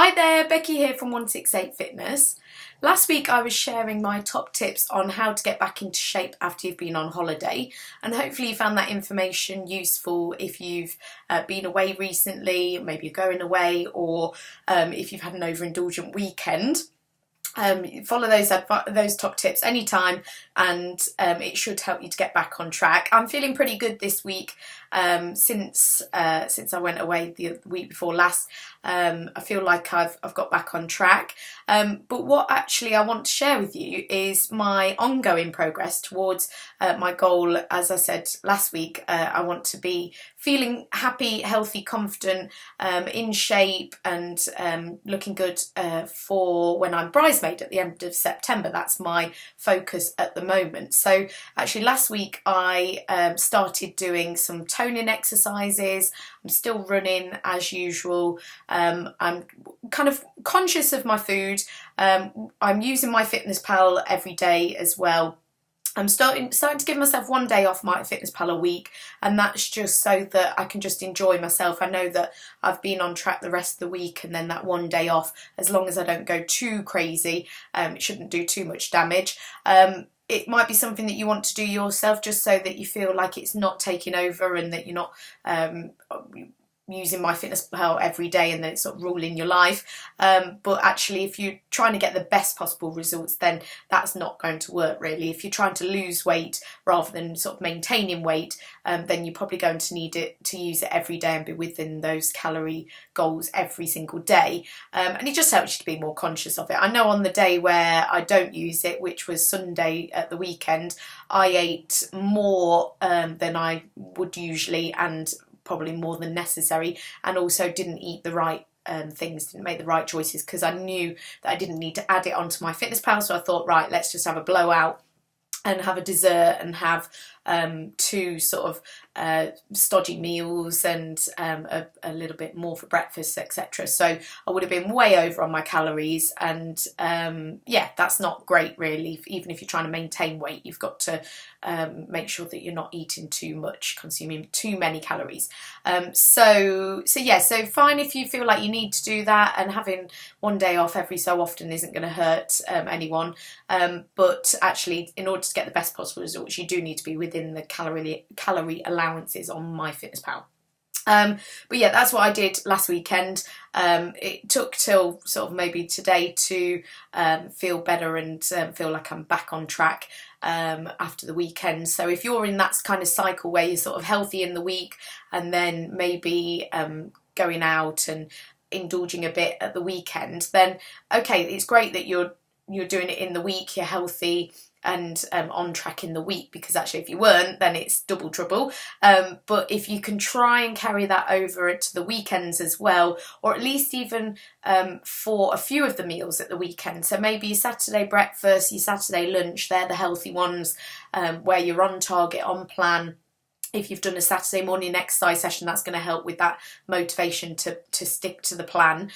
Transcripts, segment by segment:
Hi there, Becky here from 168 Fitness. Last week I was sharing my top tips on how to get back into shape after you've been on holiday, and hopefully you found that information useful if you've been away recently, maybe you're going away, or if you've had an overindulgent weekend. Follow those top tips anytime, and it should help you to get back on track. I'm feeling pretty good this week since I went away the week before last. I feel like I've got back on track. But what actually I want to share with you is my ongoing progress towards my goal. As I said last week, I want to be feeling happy, healthy, confident, in shape, and looking good for when I'm bridesmaid at the end of September. That's my focus at the moment. So actually last week I started doing some toning exercises. I'm still running as usual. I'm kind of conscious of my food. I'm using MyFitnessPal every day as well. I'm starting to give myself one day off MyFitnessPal a week, and that's just so that I can just enjoy myself. I know that I've been on track the rest of the week, and then that one day off, as long as I don't go too crazy, it shouldn't do too much damage. It might be something that you want to do yourself, just so that you feel like it's not taking over and that you're not using MyFitnessPal every day and then it's sort of ruling your life. But actually, if you're trying to get the best possible results, then that's not going to work really. If you're trying to lose weight rather than sort of maintaining weight, then you're probably going to need it to use it every day and be within those calorie goals every single day. And it just helps you to be more conscious of it. I know on the day where I don't use it, which was Sunday at the weekend, I ate more than I would usually, and probably more than necessary, and also didn't eat the right things, didn't make the right choices, because I knew that I didn't need to add it onto MyFitnessPal. So I thought, right, let's just have a blowout and have a dessert and have two sort of stodgy meals and a little bit more for breakfast, etc. So I would have been way over on my calories, and yeah, that's not great really. Even if you're trying to maintain weight, you've got to make sure that you're not eating too much, consuming too many calories. So fine if you feel like you need to do that, and having one day off every so often isn't going to hurt anyone. But actually, in order to get the best possible results, you do need to be within the calorie allowances on MyFitnessPal. But yeah, that's what I did last weekend. It took till sort of maybe today to feel better and feel like I'm back on track after the weekend. So if you're in that kind of cycle where you're sort of healthy in the week and then maybe going out and indulging a bit at the weekend, then okay, it's great that you're doing it in the week, you're healthy and on track in the week, because actually if you weren't, then it's double trouble. But if you can try and carry that over to the weekends as well, or at least even for a few of the meals at the weekend, so maybe your Saturday breakfast, your Saturday lunch, they're the healthy ones, where you're on target, on plan. If you've done a Saturday morning exercise session, that's going to help with that motivation to stick to the plan.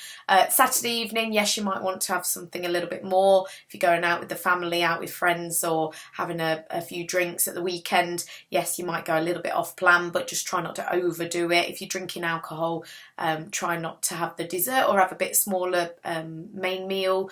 Saturday evening, yes, you might want to have something a little bit more. If you're going out with the family, out with friends, or having a few drinks at the weekend, yes, you might go a little bit off plan, but just try not to overdo it. If you're drinking alcohol, try not to have the dessert, or have a bit smaller main meal,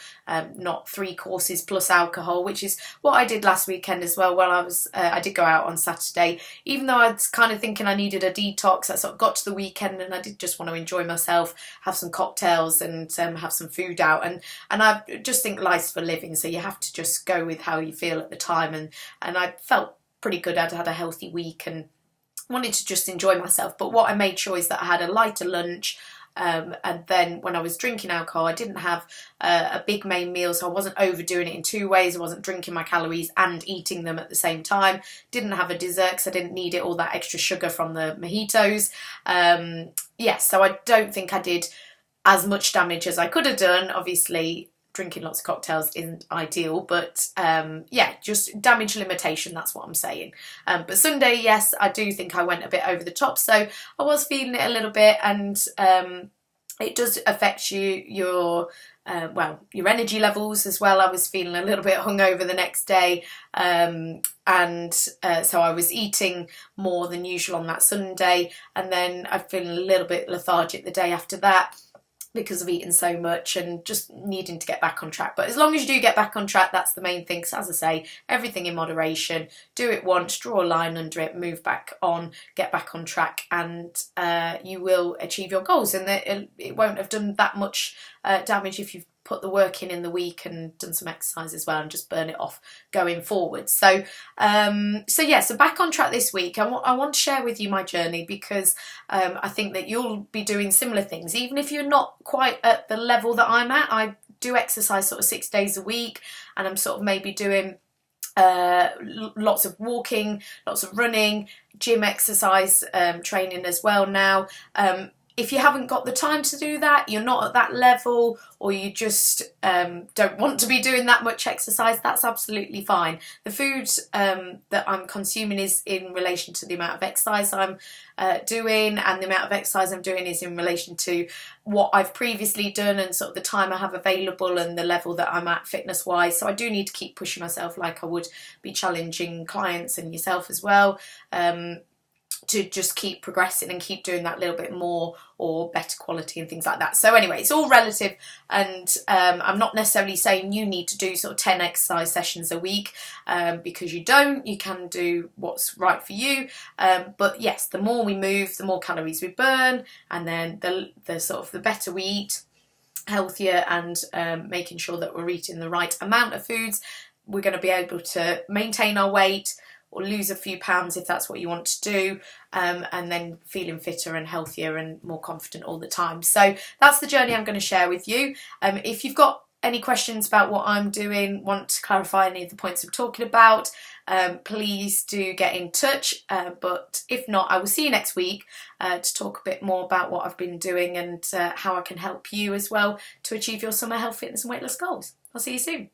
not 3 courses plus alcohol, which is what I did last weekend as well. Well, I did go out on Saturday, even though I was kind of thinking I needed a detox. I sort of got to the weekend and I did just want to enjoy myself, have some cocktails and have some food out, and I just think life's for living, so you have to just go with how you feel at the time, and I felt pretty good. I'd had a healthy week and wanted to just enjoy myself. But what I made sure is that I had a lighter lunch, and then when I was drinking alcohol, I didn't have a big main meal, so I wasn't overdoing it in 2 ways. I wasn't drinking my calories and eating them at the same time. Didn't have a dessert because I didn't need it, all that extra sugar from the mojitos. So I don't think I did as much damage as I could have done. Obviously, drinking lots of cocktails isn't ideal, but just damage limitation, that's what I'm saying. But Sunday, yes, I do think I went a bit over the top, so I was feeling it a little bit, and it does affect your energy levels as well. I was feeling a little bit hungover the next day, so I was eating more than usual on that Sunday, and then I feel a little bit lethargic the day after that. because of eating so much and just needing to get back on track. But as long as you do get back on track, that's the main thing. So as I say, everything in moderation. Do it once, draw a line under it, move back on, get back on track, and you will achieve your goals. And it won't have done that much damage if you've put the work in the week and done some exercise as well, and just burn it off going forward. So so back on track this week. I want to share with you my journey, because I think that you'll be doing similar things, even if you're not quite at the level that I'm at. I do exercise sort of 6 days a week, and I'm sort of maybe doing lots of walking, lots of running, gym exercise, training as well now. If you haven't got the time to do that, you're not at that level, or you just don't want to be doing that much exercise, that's absolutely fine. The food that I'm consuming is in relation to the amount of exercise I'm doing, and the amount of exercise I'm doing is in relation to what I've previously done and sort of the time I have available and the level that I'm at fitness wise. So I do need to keep pushing myself, like I would be challenging clients and yourself as well, to just keep progressing and keep doing that little bit more or better quality and things like that. So anyway, it's all relative, and I'm not necessarily saying you need to do sort of 10 exercise sessions a week, because you don't. You can do what's right for you, but yes, the more we move, the more calories we burn, and then the sort of the better we eat, healthier, and making sure that we're eating the right amount of foods, we're going to be able to maintain our weight or lose a few pounds if that's what you want to do, and then feeling fitter and healthier and more confident all the time. So that's the journey I'm going to share with you. If you've got any questions about what I'm doing, want to clarify any of the points I'm talking about, please do get in touch. But if not, I will see you next week to talk a bit more about what I've been doing and how I can help you as well to achieve your summer health, fitness and weight loss goals. I'll see you soon.